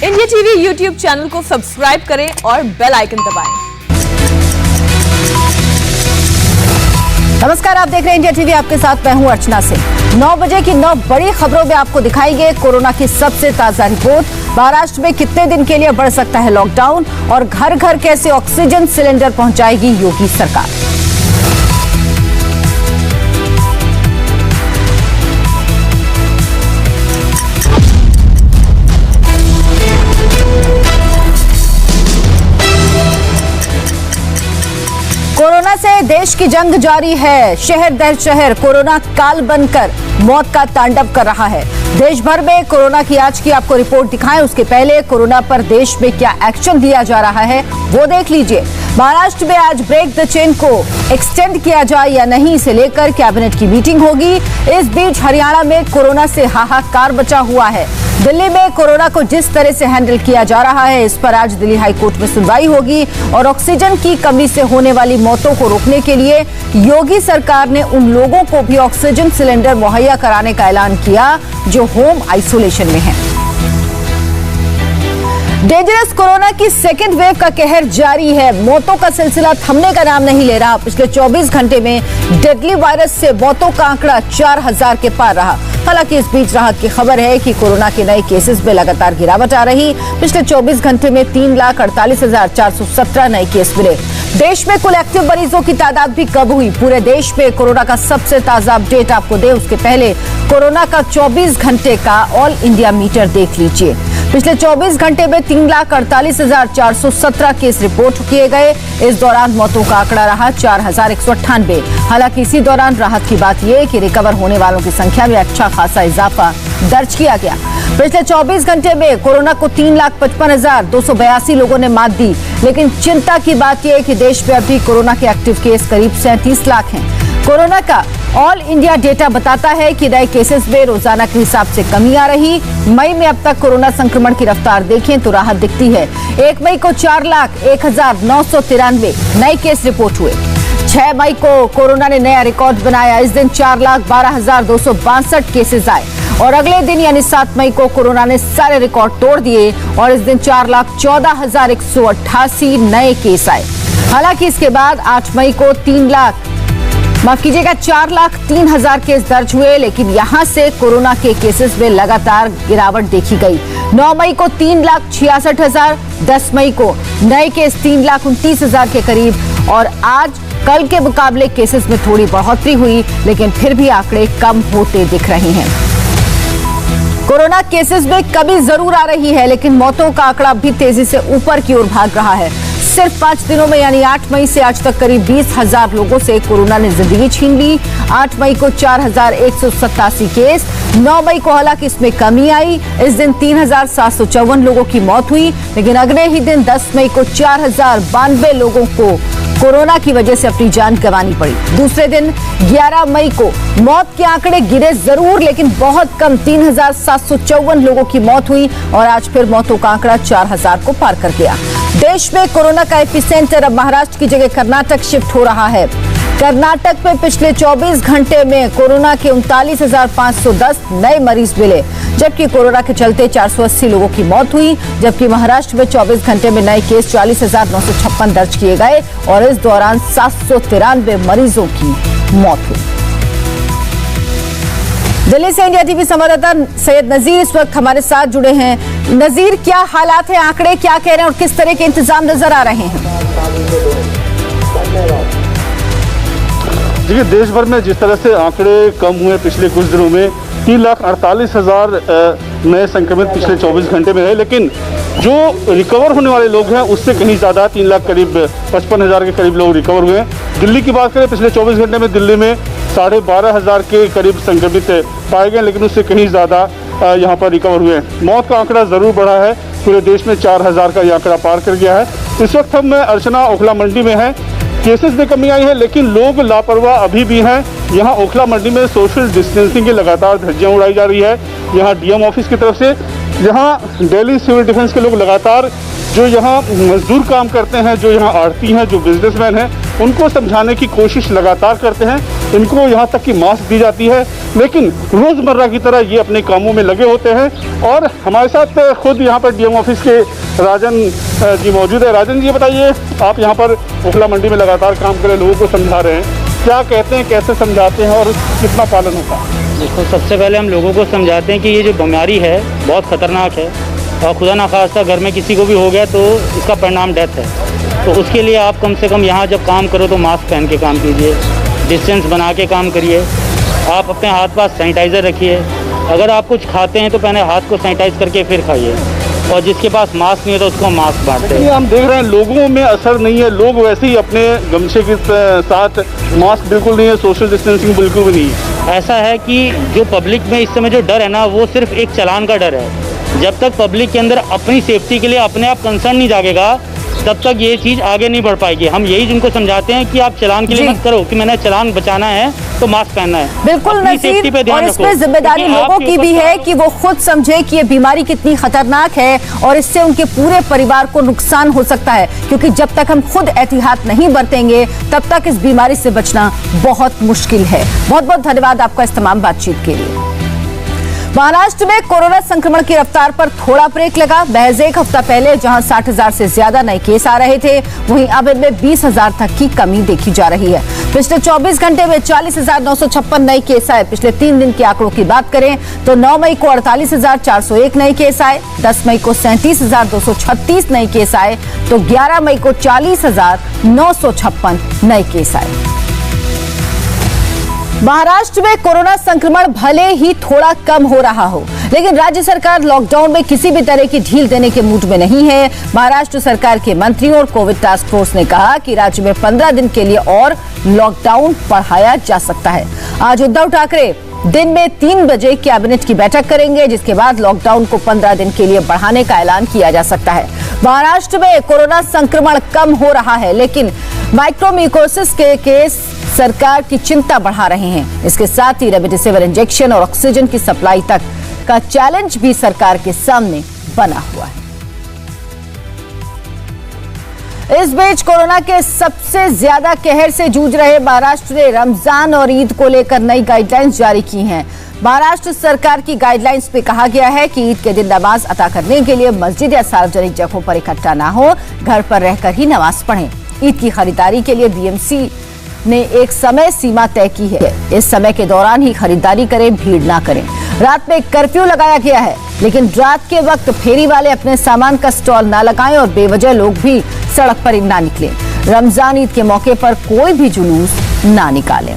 India TV YouTube channel को subscribe करें और बेल आइकन दबाएं। नमस्कार, आप देख रहे हैं इंडिया टीवी। आपके साथ मैं हूं अर्चना सिंह। 9 बजे की 9 बड़ी खबरों में आपको दिखाएंगे कोरोना की सबसे ताजा रिपोर्ट। महाराष्ट्र में कितने दिन के लिए बढ़ सकता है लॉकडाउन और घर घर कैसे ऑक्सीजन सिलेंडर पहुंचाएगी योगी सरकार। कोरोना से देश की जंग जारी है। शहर दर शहर कोरोना काल बनकर मौत का तांडव कर रहा है। देश भर में कोरोना की आज की आपको रिपोर्ट दिखाएं, उसके पहले कोरोना पर देश में क्या एक्शन लिया जा रहा है वो देख लीजिए। महाराष्ट्र में आज ब्रेक द चेन को एक्सटेंड किया जाए या नहीं, इसे लेकर कैबिनेट की मीटिंग होगी। इस बीच हरियाणा में कोरोना से हाहाकार मचा हुआ है। दिल्ली में कोरोना को जिस तरह से हैंडल किया जा रहा है, इस पर आज दिल्ली हाई कोर्ट में सुनवाई होगी और ऑक्सीजन की कमी से होने वाली मौतों को रोकने के लिए योगी सरकार ने उन लोगों को भी ऑक्सीजन सिलेंडर मुहैया कराने का ऐलान किया जो होम आइसोलेशन में हैं। डेंजरस कोरोना की सेकेंड वेव का कहर जारी है। मौतों का सिलसिला थमने का नाम नहीं ले रहा। पिछले 24 घंटे में डेडली वायरस से मौतों का आंकड़ा 4000 के पार रहा। हालांकि इस बीच राहत की खबर है कि कोरोना के नए केसेस में लगातार गिरावट आ रही। पिछले 24 घंटे में 3,48,417 नए केस मिले। देश में कुल एक्टिव मरीजों की तादाद भी कम हुई। पूरे देश में कोरोना का सबसे ताजा अपडेट आपको दे उसके पहले कोरोना का 24 घंटे का ऑल इंडिया मीटर देख लीजिए। पिछले 24 घंटे में 3,48,417 केस रिपोर्ट किए गए। इस दौरान मौतों का आंकड़ा रहा 4,198। हालांकि इसी दौरान राहत की बात यह कि रिकवर होने वालों की संख्या में अच्छा खासा इजाफा दर्ज किया गया। पिछले 24 घंटे में कोरोना को 3,55,282 लोगों ने मात दी। लेकिन चिंता की बात यह है कि देश में अभी कोरोना के एक्टिव केस करीब 37 लाख हैं। कोरोना का ऑल इंडिया डेटा बताता है कि नए केसेस में रोजाना के हिसाब से कमी आ रही। मई में अब तक कोरोना संक्रमण की रफ्तार देखें तो राहत दिखती है। 1 मई को 4,01,993 नए केस रिपोर्ट हुए। 6 मई को कोरोना ने नया रिकॉर्ड बनाया। इस दिन 4,12,262 केसेस आए और अगले दिन यानी 7 मई को कोरोना ने सारे रिकॉर्ड तोड़ दिए और इस दिन 4,14,188 नए केस आए। हालांकि इसके बाद 8 मई को 4,03,000 केस दर्ज हुए, लेकिन यहां से कोरोना के केसेस में लगातार गिरावट देखी गई। 9 मई को 3,66,000, 10 मई को नए केस 3,29,000 के करीब और आज कल के मुकाबले केसेस में थोड़ी बढ़ोतरी हुई, लेकिन फिर भी आंकड़े कम होते दिख रहे हैं। कोरोना केसेस में कमी जरूर आ रही है, लेकिन मौतों का आंकड़ा भी तेजी से ऊपर की ओर भाग रहा है। सिर्फ 5 दिनों में यानी 8 मई से आज तक करीब 20,000 लोगों से कोरोना ने जिंदगी छीन ली। 8 मई को 4,187 केस। 9 मई को हालांकि इसमें कमी आई। इस दिन 3,754 लोगों की मौत हुई, लेकिन अगले ही दिन 10 मई को 4,092 लोगों को कोरोना की वजह से अपनी जान गंवानी पड़ी। दूसरे दिन 11 मई को मौत के आंकड़े गिरे जरूर, लेकिन बहुत कम 3,754 लोगों की मौत हुई और आज फिर मौतों का आंकड़ा 4,000 को पार कर गया। देश में कोरोना का एपिसेंटर अब महाराष्ट्र की जगह कर्नाटक शिफ्ट हो रहा है। कर्नाटक में पिछले 24 घंटे में कोरोना के 39,510 नए मरीज मिले, जबकि कोरोना के चलते 480 लोगों की मौत हुई। जबकि महाराष्ट्र में 24 घंटे में नए केस 40,956 दर्ज किए गए और इस दौरान 793 मरीजों की मौत हुई। दिल्ली से इंडिया टीवी संवाददाता सैयद नजीर इस वक्त हमारे साथ जुड़े हैं। नजीर, क्या हालात है, आंकड़े क्या कह रहे हैं और किस तरह के इंतजाम नजर आ रहे हैं? देखिए, देश भर में जिस तरह से आंकड़े कम हुए पिछले कुछ दिनों में 3,48,000 नए संक्रमित पिछले 24 घंटे में है, लेकिन जो रिकवर होने वाले लोग हैं उससे कहीं ज़्यादा 3 लाख करीब 55,000 के करीब लोग रिकवर हुए हैं। दिल्ली की बात करें, पिछले 24 घंटे में दिल्ली में 12,500 के करीब संक्रमित पाए गए, लेकिन उससे कहीं ज़्यादा यहाँ पर रिकवर हुए हैं। मौत का आंकड़ा ज़रूर बढ़ा है। पूरे देश में 4,000 का ये आंकड़ा पार कर गया है। इस वक्त हम अर्चना ओखला मंडी में हैं। केसेस में कमी आई है, लेकिन लोग लापरवाह अभी भी हैं। यहाँ ओखला मंडी में सोशल डिस्टेंसिंग की लगातार धज्जियाँ उड़ाई जा रही है। यहाँ डीएम ऑफिस की तरफ से, जहाँ दिल्ली सिविल डिफेंस के लोग लगातार जो यहाँ मजदूर काम करते हैं, जो यहाँ आड़ती हैं, जो बिजनेसमैन हैं, उनको समझाने की कोशिश लगातार करते हैं। इनको यहाँ तक कि मास्क दी जाती है, लेकिन रोज़मर्रा की तरह ये अपने कामों में लगे होते हैं। और हमारे साथ खुद यहाँ पर डीएम ऑफिस के राजन जी मौजूद है। राजन जी, ये बताइए, आप यहाँ पर ओखला मंडी में लगातार काम कर रहे लोगों को समझा रहे हैं, क्या कहते हैं, कैसे समझाते हैं और कितना पालन होता है? देखो, सबसे पहले हम लोगों को समझाते हैं कि ये जो बीमारी है बहुत ख़तरनाक है और खुदा ना खास्ता घर में किसी को भी हो गया तो इसका परिणाम डेथ है। तो उसके लिए आप कम से कम यहाँ जब काम करो तो मास्क पहन के काम कीजिए, डिस्टेंस बना के काम करिए, आप अपने हाथ पास सैनिटाइज़र रखिए। अगर आप कुछ खाते हैं तो पहले हाथ को सैनिटाइज करके फिर खाइए, और जिसके पास मास्क नहीं है तो उसको मास्क बांटते हैं। हम देख रहे हैं लोगों में असर नहीं है, लोग वैसे ही अपने गमछे के साथ, मास्क बिल्कुल नहीं है, सोशल डिस्टेंसिंग बिल्कुल भी नहीं है। ऐसा है कि जो पब्लिक में इस समय जो डर है ना, वो सिर्फ एक चालान का डर है। जब तक पब्लिक के अंदर अपनी सेफ्टी के लिए अपने आप कंसर्न नहीं जागेगा, तब तक ये चीज़ आगे नहीं बढ़ पाएगी। हम यही उनको समझाते हैं कि आप चालान के लिए मत करो कि मैंने चालान बचाना है तो मास्क पहनना है। बिल्कुल नसीर, और इसमें जिम्मेदारी लोगों की भी है कि वो खुद समझे कि ये बीमारी कितनी खतरनाक है और इससे उनके पूरे परिवार को नुकसान हो सकता है, क्योंकि जब तक हम खुद एहतियात नहीं बरतेंगे तब तक इस बीमारी से बचना बहुत मुश्किल है। बहुत बहुत धन्यवाद आपका इस तमाम बातचीत के लिए। महाराष्ट्र में कोरोना संक्रमण की रफ्तार पर थोड़ा ब्रेक लगा। महज एक हफ्ता पहले जहां 60,000 से ज्यादा नए केस आ रहे थे, वहीं अब इनमें 20,000 तक की कमी देखी जा रही है। पिछले 24 घंटे में 40,956 नए केस आए। पिछले 3 दिन के आंकड़ों की बात करें तो 9 मई को 48,401 नए केस आए, 10 मई को 37,236 नए केस आए, तो 11 मई को 40,956 नए केस आए। महाराष्ट्र में कोरोना संक्रमण भले ही थोड़ा कम हो रहा हो, लेकिन राज्य सरकार लॉकडाउन में किसी भी तरह की ढील देने के मूड में नहीं है। महाराष्ट्र सरकार के मंत्रियों और कोविड टास्क फोर्स ने कहा कि राज्य में 15 दिन के लिए और लॉकडाउन बढ़ाया जा सकता है। आज उद्धव ठाकरे दिन में 3 बजे कैबिनेट की बैठक करेंगे, जिसके बाद लॉकडाउन को 15 दिन के लिए बढ़ाने का ऐलान किया जा सकता है। महाराष्ट्र में कोरोना संक्रमण कम हो रहा है, लेकिन माइक्रोमिकोसिस के केस सरकार की चिंता बढ़ा रहे हैं। इसके साथ ही रेमडेसिविर इंजेक्शन और ऑक्सीजन की सप्लाई तक का चैलेंज भी सरकार के सामने बना हुआ है। इस बीच कोरोना के सबसे ज्यादा कहर से जूझ रहे महाराष्ट्र ने रमजान और ईद को लेकर नई गाइडलाइंस जारी की हैं। महाराष्ट्र सरकार की गाइडलाइंस में कहा गया है कि ईद के दिन नमाज अता करने के लिए मस्जिद या सार्वजनिक जगहों पर इकट्ठा ना हो, घर पर रहकर ही नमाज पढ़ें। ईद की खरीदारी के लिए बीएमसी ने एक समय सीमा तय की है। इस समय के दौरान ही खरीदारी करें, भीड़ ना करें। रात में कर्फ्यू लगाया गया है, लेकिन रात के वक्त फेरी वाले अपने सामान का स्टॉल ना लगाएं और बेवजह लोग भी सड़क पर ना निकलें। रमजान ईद के मौके पर कोई भी जुलूस ना निकालें।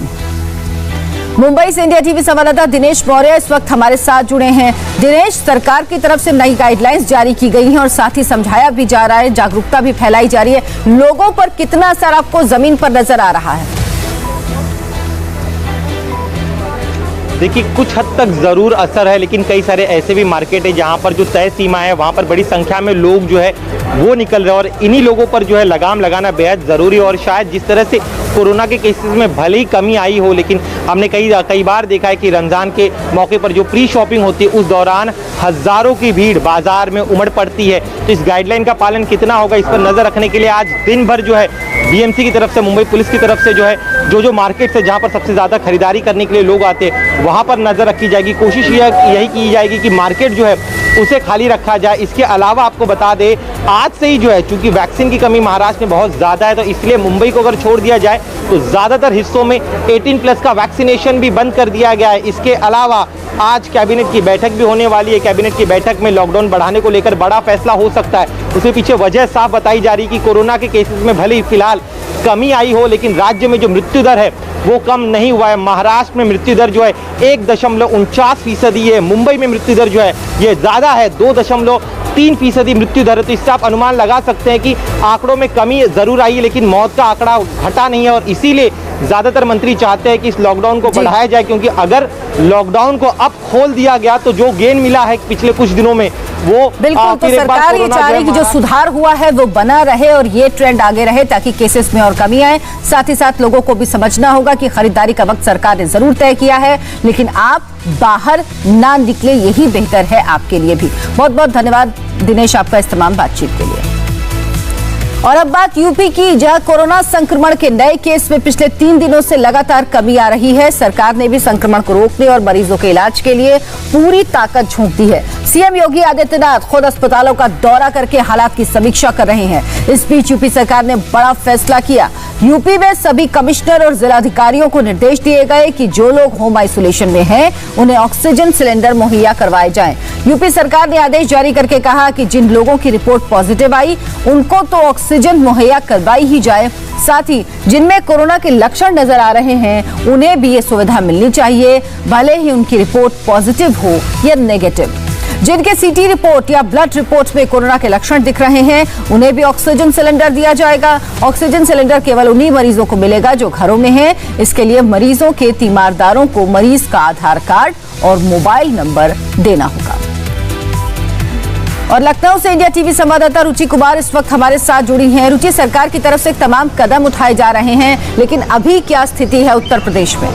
मुंबई से इंडिया टीवी संवाददाता दिनेश मौर्य इस वक्त हमारे साथ जुड़े हैं। दिनेश, सरकार की तरफ से नई गाइडलाइंस जारी की गई हैं और साथ ही समझाया भी जा रहा है, जागरूकता भी फैलाई जा रही है। लोगों पर कितना असर आपको जमीन पर नजर आ रहा है? देखिए, कुछ हद तक ज़रूर असर है, लेकिन कई सारे ऐसे भी मार्केट है जहाँ पर जो तय सीमा है वहाँ पर बड़ी संख्या में लोग जो है वो निकल रहे हैं, और इन्हीं लोगों पर जो है लगाम लगाना बेहद ज़रूरी है। और शायद जिस तरह से कोरोना के केसेस में भले ही कमी आई हो, लेकिन हमने कई बार देखा है कि रमज़ान के मौके पर जो प्री शॉपिंग होती है उस दौरान हज़ारों की भीड़ बाजार में उमड़ पड़ती है। तो इस गाइडलाइन का पालन कितना होगा, इस पर नज़र रखने के लिए आज दिन भर जो है बीएमसी की तरफ से, मुंबई पुलिस की तरफ से जो है जो मार्केट है जहाँ पर सबसे ज़्यादा खरीदारी करने के लिए लोग आते हैं वहाँ पर नज़र रखी जाएगी। कोशिश यही की जाएगी कि मार्केट जो है उसे खाली रखा जाए। इसके अलावा आपको बता दें, आज से ही जो है, चूंकि वैक्सीन की कमी महाराष्ट्र में बहुत ज़्यादा है, तो इसलिए मुंबई को अगर छोड़ दिया जाए तो ज़्यादातर हिस्सों में 18+ का वैक्सीनेशन भी बंद कर दिया गया है। इसके अलावा आज कैबिनेट की बैठक भी होने वाली है। कैबिनेट की बैठक में लॉकडाउन बढ़ाने को लेकर बड़ा फैसला हो सकता है। उसके पीछे वजह साफ बताई जा रही है कि कोरोना के केसेस में भले ही फिलहाल कमी आई हो, लेकिन राज्य में जो मृत्यु दर है वो कम नहीं हुआ है। महाराष्ट्र में मृत्यु दर जो है 1.49% है। मुंबई में मृत्यु दर जो है ये ज़्यादा है, 2.3% मृत्यु दर है। तो इससे आप अनुमान लगा सकते हैं कि आंकड़ों में कमी ज़रूर आई है, लेकिन मौत का आंकड़ा घटा नहीं है। और इसीलिए ज़्यादातर मंत्री चाहते हैं कि इस लॉकडाउन को बढ़ाया जाए, क्योंकि अगर लॉकडाउन को अब खोल दिया गया तो जो गेन मिला है पिछले कुछ दिनों में वो बिल्कुल, तो सरकार ये चाह रही है कि जो सुधार हुआ है वो बना रहे और ये ट्रेंड आगे रहे, ताकि केसेस में और कमी आए। साथ ही साथ लोगों को भी समझना होगा कि खरीदारी का वक्त सरकार ने जरूर तय किया है, लेकिन आप बाहर ना निकले, यही बेहतर है आपके लिए भी। बहुत बहुत धन्यवाद दिनेश आपका इस तमाम बातचीत के लिए। और अब बात यूपी की, जहां कोरोना संक्रमण के नए केस में पिछले 3 दिनों से लगातार कमी आ रही है। सरकार ने भी संक्रमण को रोकने और मरीजों के इलाज के लिए पूरी ताकत झोंक दी है। सीएम योगी आदित्यनाथ खुद अस्पतालों का दौरा करके हालात की समीक्षा कर रहे हैं। इस बीच यूपी सरकार ने बड़ा फैसला किया। यूपी में सभी कमिश्नर और जिलाधिकारियों को निर्देश दिए गए कि जो लोग होम आइसोलेशन में हैं, उन्हें ऑक्सीजन सिलेंडर मुहैया करवाए जाएं। यूपी सरकार ने आदेश जारी करके कहा कि जिन लोगों की रिपोर्ट पॉजिटिव आई, उनको तो ऑक्सीजन मुहैया करवाई ही जाए। साथ ही जिनमें कोरोना के लक्षण नजर आ रहे हैं, उन्हें भी ये सुविधा मिलनी चाहिए, भले ही उनकी रिपोर्ट पॉजिटिव हो या नेगेटिव। जिनके सीटी रिपोर्ट या ब्लड रिपोर्ट में कोरोना के लक्षण दिख रहे हैं, उन्हें भी ऑक्सीजन सिलेंडर दिया जाएगा। ऑक्सीजन सिलेंडर केवल उन्हीं मरीजों को मिलेगा जो घरों में हैं। इसके लिए मरीजों के तीमारदारों को मरीज का आधार कार्ड और मोबाइल नंबर देना होगा। और लखनऊ से इंडिया टीवी संवाददाता रुचि कुमार इस वक्त हमारे साथ जुड़ी हैं। रुचि, सरकार की तरफ से तमाम कदम उठाए जा रहे हैं, लेकिन अभी क्या स्थिति है उत्तर प्रदेश में?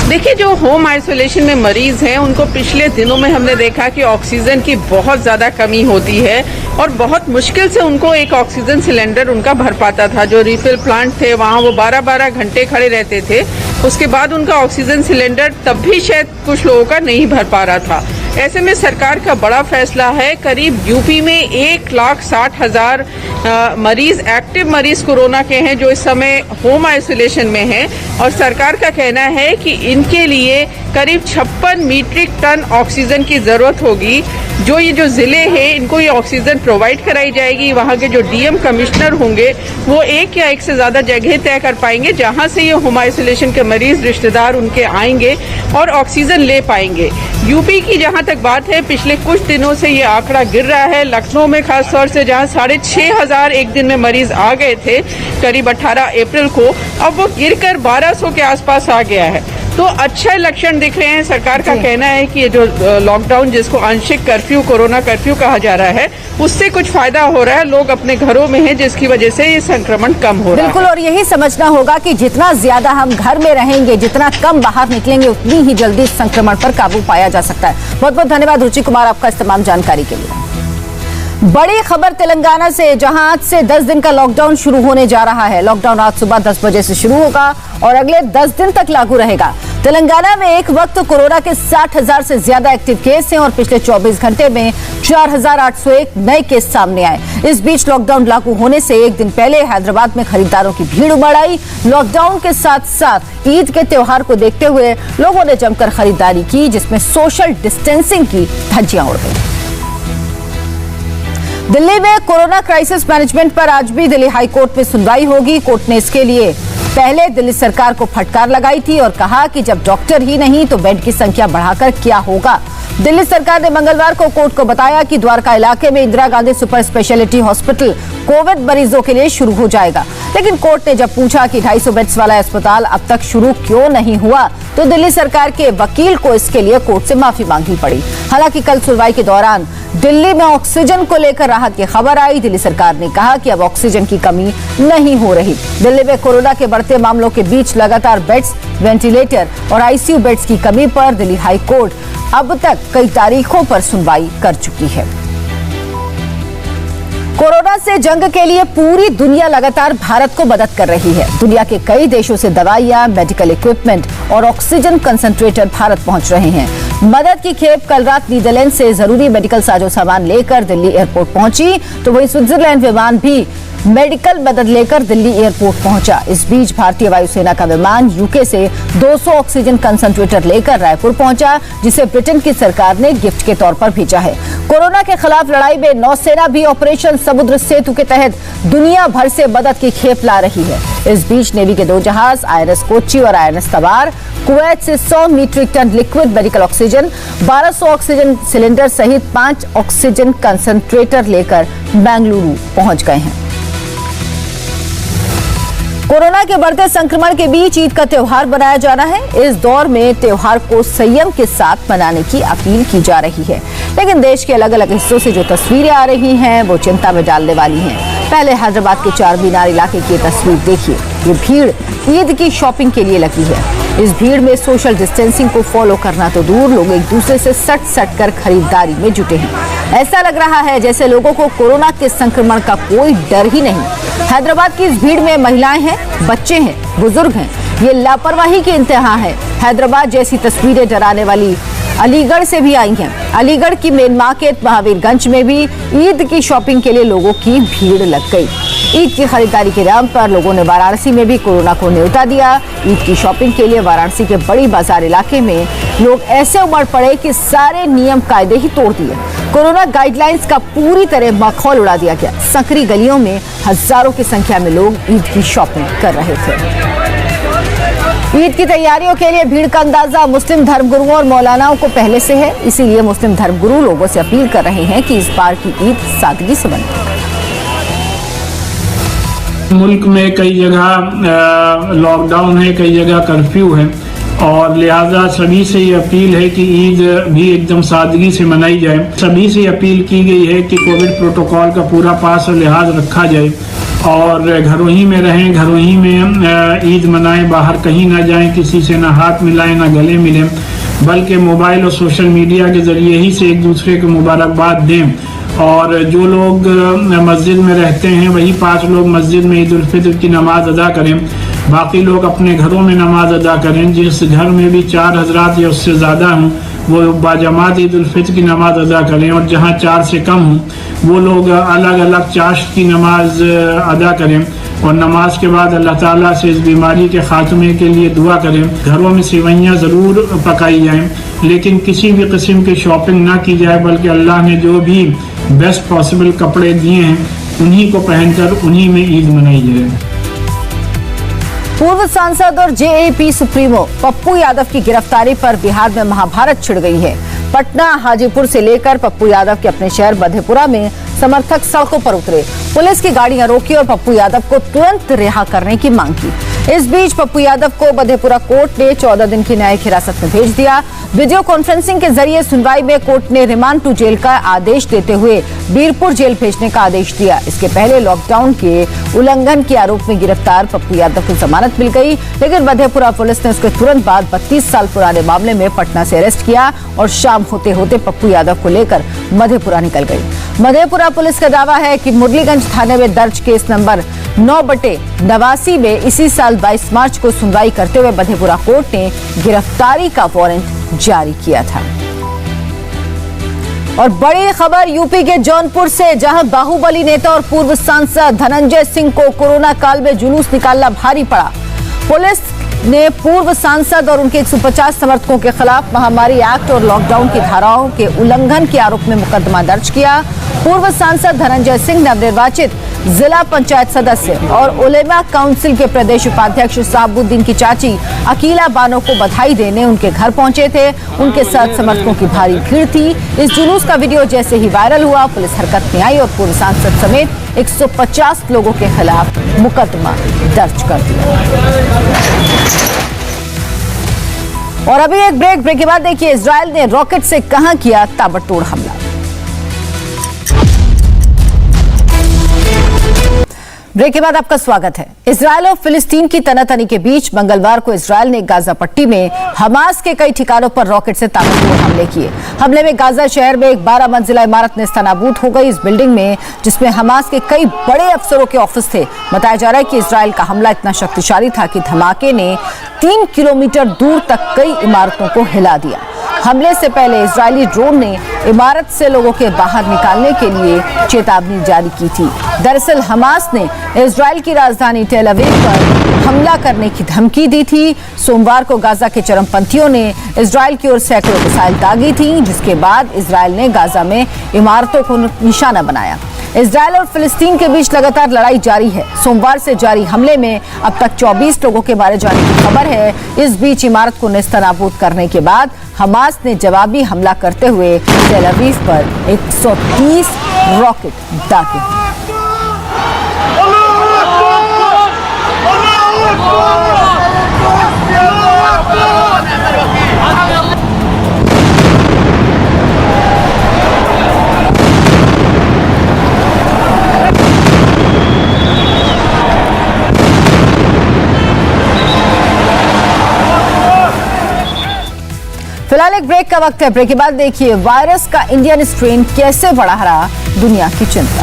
देखिए, जो होम आइसोलेशन में मरीज हैं, उनको पिछले दिनों में हमने देखा कि ऑक्सीजन की बहुत ज्यादा कमी होती है और बहुत मुश्किल से उनको एक ऑक्सीजन सिलेंडर उनका भर पाता था। जो रिफिल प्लांट थे, वहाँ वो 12-12 घंटे खड़े रहते थे। उसके बाद उनका ऑक्सीजन सिलेंडर तब भी शायद कुछ लोगों का नहीं भर पा रहा था। ऐसे में सरकार का बड़ा फैसला है। करीब यूपी में 1,60,000 मरीज, एक्टिव मरीज कोरोना के हैं, जो इस समय होम आइसोलेशन में हैं। और सरकार का कहना है कि इनके लिए करीब 56 मीट्रिक टन ऑक्सीजन की जरूरत होगी। जो जिले हैं, इनको ये ऑक्सीजन प्रोवाइड कराई जाएगी। वहाँ के जो डीएम कमिश्नर होंगे, वो एक या एक से ज्यादा जगह तय कर पाएंगे जहाँ से ये होम आइसोलेशन के मरीज, रिश्तेदार उनके आएंगे और ऑक्सीजन ले पाएंगे। यूपी की जहाँ तक बात है, पिछले कुछ दिनों से ये आंकड़ा गिर रहा है। लखनऊ में खासतौर से जहाँ 6,500 एक दिन में मरीज आ गए थे करीब 18 अप्रैल को, अब वो गिरकर 1200 के आसपास आ गया है। तो अच्छे लक्षण दिख रहे हैं। सरकार का कहना है कि ये जो लॉकडाउन, जिसको आंशिक कर्फ्यू, कोरोना कर्फ्यू कहा जा रहा है, उससे कुछ फायदा हो रहा है। लोग अपने घरों में हैं, जिसकी वजह से ये संक्रमण कम हो रहा है। बिल्कुल, और यही समझना होगा कि जितना ज्यादा हम घर में रहेंगे, जितना कम बाहर निकलेंगे, उतनी ही जल्दी संक्रमण पर काबू पाया जा सकता है। बहुत बहुत धन्यवाद रुचि कुमार आपका इस तमाम जानकारी के लिए। बड़ी खबर तेलंगाना से, जहां आज से 10 दिन का लॉकडाउन शुरू होने जा रहा है। लॉकडाउन आज सुबह 10 बजे से शुरू होगा और अगले 10 दिन तक लागू रहेगा। तेलंगाना में एक वक्त कोरोना के 60,000 से ज्यादा एक्टिव केस हैं और पिछले 24 घंटे में 4,801 नए केस सामने आए। इस बीच लॉकडाउन लागू होने से एक दिन पहले हैदराबाद में खरीदारों की भीड़ उमड़ आई। लॉकडाउन के साथ साथ ईद के त्योहार को देखते हुए लोगों ने जमकर खरीदारी की, जिसमें सोशल डिस्टेंसिंग की धज्जियां उड़ गई। दिल्ली में कोरोना क्राइसिस मैनेजमेंट पर आज भी दिल्ली हाई कोर्ट में सुनवाई होगी। कोर्ट ने इसके लिए पहले दिल्ली सरकार को फटकार लगाई थी और कहा कि जब डॉक्टर ही नहीं तो बेड की संख्या बढ़ाकर क्या होगा। दिल्ली सरकार ने मंगलवार को कोर्ट को बताया कि द्वारका इलाके में Indira Gandhi super speciality hospital Covid मरीजों के लिए शुरू हो जाएगा। लेकिन कोर्ट ने जब पूछा कि 250 बेड्स वाला अस्पताल अब तक शुरू क्यों नहीं हुआ, तो दिल्ली सरकार के वकील को इसके लिए कोर्ट से माफी मांगनी पड़ी। हालांकि कल सुनवाई के दौरान दिल्ली में ऑक्सीजन को लेकर राहत की खबर आई। दिल्ली सरकार ने कहा कि अब ऑक्सीजन की कमी नहीं हो रही। दिल्ली में कोरोना के बढ़ते मामलों के बीच लगातार बेड्स, वेंटिलेटर और आईसीयू बेड्स की कमी पर दिल्ली हाई कोर्ट अब तक कई तारीखों पर सुनवाई कर चुकी है। कोरोना से जंग के लिए पूरी दुनिया लगातार भारत को मदद कर रही है। दुनिया के कई देशों से दवाइयां, मेडिकल इक्विपमेंट और ऑक्सीजन कंसंट्रेटर भारत पहुंच रहे हैं। मदद की खेप कल रात नीदरलैंड से जरूरी मेडिकल साजो सामान लेकर दिल्ली एयरपोर्ट पहुंची, तो वहीं स्विट्जरलैंड विमान भी मेडिकल मदद लेकर दिल्ली एयरपोर्ट पहुंचा। इस बीच भारतीय वायुसेना का विमान यूके से 200 ऑक्सीजन कंसंट्रेटर लेकर रायपुर पहुंचा, जिसे ब्रिटेन की सरकार ने गिफ्ट के तौर पर भेजा है। कोरोना के खिलाफ लड़ाई में नौसेना भी ऑपरेशन समुद्र सेतु के तहत दुनिया भर से मदद की खेप ला रही है। इस बीच नेवी के 2 जहाज INS कोच्चि और INS तवार कुवैत से 100 metric tonne liquid medical oxygen, 1200 oxygen cylinder सहित 5 ऑक्सीजन कंसंट्रेटर लेकर बेंगलुरु पहुंच गए हैं। कोरोना के बढ़ते संक्रमण के बीच ईद का त्योहार मनाया जाना है। इस दौर में त्योहार को संयम के साथ मनाने की अपील की जा रही है, लेकिन देश के अलग अलग हिस्सों से जो तस्वीरें आ रही हैं वो चिंता में डालने वाली हैं। पहले हैदराबाद के चार मीनार इलाके की तस्वीर देखिए। ये भीड़ ईद की शॉपिंग के लिए लगी है। इस भीड़ में सोशल डिस्टेंसिंग को फॉलो करना तो दूर, लोग एक दूसरे से सट कर खरीदारी में जुटे हैं। ऐसा लग रहा है जैसे लोगों को कोरोना के संक्रमण का कोई डर ही नहीं। हैदराबाद की इस भीड़ में महिलाएं हैं, बच्चे हैं, बुजुर्ग हैं। ये लापरवाही की इंतहा है। हैदराबाद जैसी तस्वीरें डराने वाली अलीगढ़ से भी आई हैं। अलीगढ़ की मेन मार्केट महावीरगंज में भी ईद की शॉपिंग के लिए लोगों की भीड़ लग गई। ईद की खरीदारी के नाम पर लोगों ने वाराणसी में भी कोरोना को न्योता दिया। ईद की शॉपिंग के लिए वाराणसी के बड़ी बाजार इलाके में लोग ऐसे उमड़ पड़े कि सारे नियम कायदे ही तोड़ दिए। कोरोना गाइडलाइंस का पूरी तरह मखौल उड़ा दिया गया। संकरी गलियों में हजारों की संख्या में लोग ईद की शॉपिंग कर रहे थे। ईद की तैयारियों के लिए भीड़ का अंदाजा मुस्लिम धर्मगुरुओं और मौलानाओं को पहले से है। इसीलिए मुस्लिम धर्मगुरु लोगों से अपील कर रहे हैं कि इस बार की ईद सादगी से बने। मुल्क में कई जगह लॉकडाउन है, कई जगह कर्फ्यू है और लिहाजा सभी से ये अपील है कि ईद भी एकदम सादगी से मनाई जाए। सभी से अपील की गई है कि कोविड प्रोटोकॉल का पूरा पास और लिहाज रखा जाए और घरों ही में रहें, घरों ही में ईद मनाएं, बाहर कहीं ना जाएं, किसी से ना हाथ मिलाएं ना गले मिलें, बल्कि मोबाइल और सोशल मीडिया के जरिए ही से एक दूसरे को मुबारकबाद दें। और जो लोग मस्जिद में रहते हैं वही 5 लोग मस्जिद में ईद उल फित्र की नमाज अदा करें, बाकी लोग अपने घरों में नमाज अदा करें। जिस घर में भी 4 हजरात या उससे ज़्यादा हों वो बाजमात ईद उल फित्र की नमाज अदा करें और जहाँ 4 से कम हों वो लोग अलग अलग चाश्त की नमाज अदा करें और नमाज के बाद अल्लाह ताला से इस बीमारी के खात्मे के लिए दुआ करें। घरों में सेवइयाँ ज़रूर पकाई जाएं, लेकिन किसी भी किस्म की शॉपिंग ना की जाए, बल्कि अल्लाह ने जो भी बेस्ट पॉसिबल कपड़े दिए हैं उन्हीं को पहनकर उन्हीं में ईद मनाई जाए। पूर्व सांसद और जेएपी सुप्रीमो पप्पू यादव की गिरफ्तारी पर बिहार में महाभारत छिड़ गई है। पटना हाजीपुर से लेकर पप्पू यादव के अपने शहर मधेपुरा में समर्थक सड़कों पर उतरे। पुलिस की गाड़ियां रोकी और पप्पू यादव को तुरंत रिहा करने की मांग की। इस बीच पप्पू यादव को मधेपुरा कोर्ट ने 14 दिन की न्यायिक हिरासत में भेज दिया। वीडियो कॉन्फ्रेंसिंग के जरिए सुनवाई में कोर्ट ने रिमांड टू जेल का आदेश देते हुए बीरपुर जेल भेजने का आदेश दिया। इसके पहले लॉकडाउन के उल्लंघन के आरोप में गिरफ्तार पप्पू यादव को जमानत मिल गई, लेकिन मधेपुरा पुलिस ने उसके तुरंत बाद 32 साल पुराने मामले में पटना से अरेस्ट किया और शाम होते होते पप्पू यादव को लेकर मधेपुरा निकल गई। मधेपुरा पुलिस का दावा है कि मुरलीगंज थाने में दर्ज केस नंबर 9/89 में इसी साल 22 मार्च को सुनवाई करते हुए मधेपुरा कोर्ट ने गिरफ्तारी का वारंट जारी किया था। और बड़ी खबर यूपी के जौनपुर से, जहां बाहुबली नेता और पूर्व सांसद धनंजय सिंह को कोरोना काल में जुलूस निकालना भारी पड़ा। पुलिस ने पूर्व सांसद और उनके 150 समर्थकों के खिलाफ महामारी एक्ट और लॉकडाउन की धाराओं के उल्लंघन के आरोप में मुकदमा दर्ज किया। पूर्व सांसद धनंजय सिंह नवनिर्वाचित जिला पंचायत सदस्य और उलेमा काउंसिल के प्रदेश उपाध्यक्ष साबुद्दीन की चाची अकीला बानो को बधाई देने उनके घर पहुंचे थे। उनके साथ समर्थकों की भारी भीड़ थी। इस जुलूस का वीडियो जैसे ही वायरल हुआ, पुलिस हरकत में आई और पूर्व सांसद समेत 150 लोगों के खिलाफ मुकदमा दर्ज कर दिया। और अभी एक ब्रेक के बाद देखिए इजराइल ने रॉकेट से कहां किया ताबड़तोड़ हमला। ब्रेक के बाद आपका स्वागत है। इजराइल और फिलिस्तीन की तनातनी के बीच मंगलवार को इजराइल ने गाजा पट्टी में हमास के कई ठिकानों पर रॉकेट से ताबड़तोड़ हमले किए। हमले में गाजा शहर में एक 12 मंजिला इमारत नेस्तनाबूद हो गई। इस बिल्डिंग में, जिसमें हमास के कई बड़े अफसरों के ऑफिस थे, बताया जा रहा है कि इजराइल का हमला इतना शक्तिशाली था कि धमाके ने 3 किलोमीटर दूर तक कई इमारतों को हिला दिया। हमले से पहले इजरायली ड्रोन ने इमारत से लोगों के बाहर निकालने के लिए चेतावनी जारी की थी। दरअसल हमास ने इजराइल की राजधानी टेल अवीव पर हमला करने की धमकी दी थी। सोमवार को गाजा के चरमपंथियों ने इजराइल की ओर सैकड़ों मिसाइल दागी थी, जिसके बाद इजराइल ने गाजा में इमारतों को निशाना बनाया। इजराइल और फिलिस्तीन के बीच लगातार लड़ाई जारी है। सोमवार से जारी हमले में अब तक 24 लोगों के मारे जाने की खबर है। इस बीच इमारत को नेस्तनाबूद करने के बाद हमास ने जवाबी हमला करते हुए टेल अवीव पर 130 रॉकेट दागे। फिलहाल एक ब्रेक का वक्त है। ब्रेक के बाद देखिए वायरस का इंडियन स्ट्रेन कैसे बढ़ा रहा दुनिया की चिंता।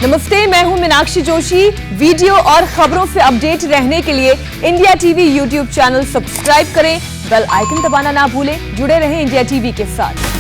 नमस्ते, मैं हूं मीनाक्षी जोशी। वीडियो और खबरों से अपडेट रहने के लिए India TV YouTube channel subscribe करें, बेल आइकन दबाना ना भूलें। जुड़े रहें इंडिया टीवी के साथ।